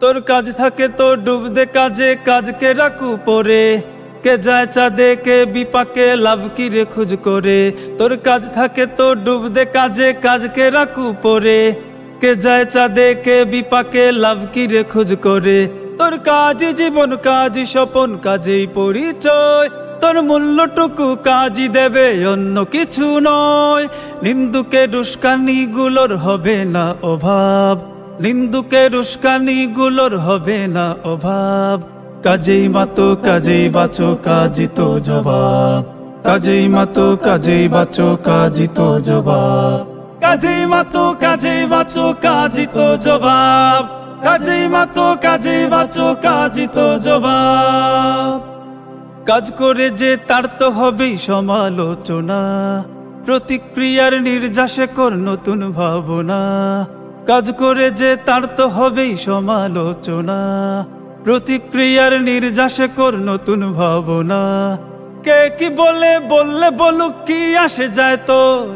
তোর কাজ থাকে তো ডুব দে কাজে, কাজকে রাখু পরে। কে যায় চাঁদে কে বিপাকে, লাভ কি রে খুঁজ করে। তোর কাজ থাকে তো ডুব দে কাজে, কাজকে রাখু পরে। কে যায় চাঁদে কে বিপাকে, লাভ কি রে খুঁজ করে। তোর কাজ জীবন, কাজ স্বপন, কাজেই পরিচয়। তোর মূল্যটুকু কাজই দেবে, অন্য কিছু নয়। নিন্দুকের উস্কানি গুলোর হবে না অভাব, নিন্দুকের উস্কানি গুলোর হবে না অভাব। কাজেই মাতো কাজেই বাঁচো, কাজই তো জবাব। কাজেই মাতো কাজেই বাঁচো, কাজই তো জবাব। কাজেই মাতো কাজেই বাঁচো, কাজই তো জবাব। কাজেই মাতো কাজেই বাঁচো, কাজই তো জবাব। কাজ করে যে তার তো হবেই সমালোচনা, প্রতিক্রিয়ার নির্যাসে কর নতুন ভাবনা। কাজ করে যে তার তো হবেই সমালোচনা, প্রতিক্রিয়ার নির্যাসে কর নতুন ভাবনা। কে কি বলে বললে বলুক, কি আসে যায় তোর।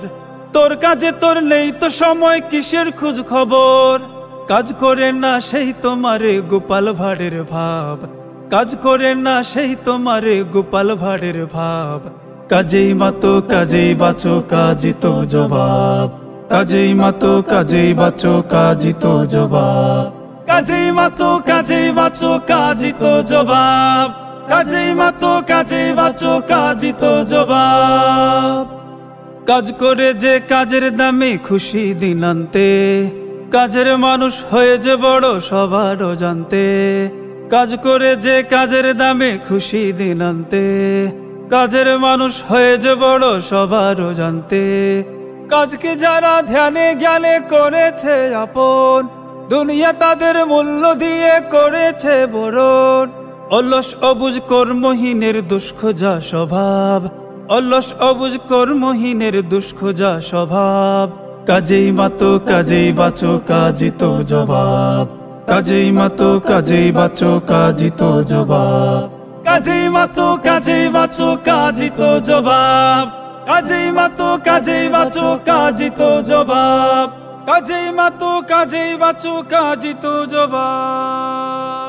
তোর কাজে তোর নেই তো সময়, কিসের খোঁজ খবর। কাজ করে না সেই তোমারে গোপাল ভাঁড়ের ভাব, কাজ করে না সেই তোমারে গোপাল ভাঁড়ের ভাব। কাজেই মাতো কাজেই বাঁচো, কাজই তো জবাব। কাজেই মাতো কাজেই বাঁচো, কাজই তো জবাব। কাজেই মাতো কাজেই বাঁচো, কাজই তো জবাব। কাজেই মাতো কাজেই বাঁচো, কাজই তো জবাব। কাজ করে যে কাজের দামে খুশি দিন আনতে, কাজের মানুষ হয়ে যে বড় সবারও জানতে। কাজ করে যে কাজের দামে খুশি দিন আনতে, কাজের মানুষ হয়ে যে বড় সবারও জানতে। কাজকে যারা ধ্যানে জ্ঞানে করেছে আপন, দুনিয়া তাদের মূল্য দিয়ে করেছে বরণ। অলস অবুঝ কর্মহীনের দুষ্খোজা স্বভাব, অলস অবুঝ কর্মহীনের দুষ্খোজা স্বভাব। কাজেই মাতো কাজেই বাঁচো, কাজই তো জবাব। কাজেই মাতো কাজেই বাঁচো, কাজই তো জবাব। কাজেই মাতো কাজেই বাঁচো, কাজই তো জবাব। কাজেই মাতো কাজেই বাঁচো, কাজই তো জবাব। কাজেই মাতো কাজেই বাঁচো, কাজই তো জবাব।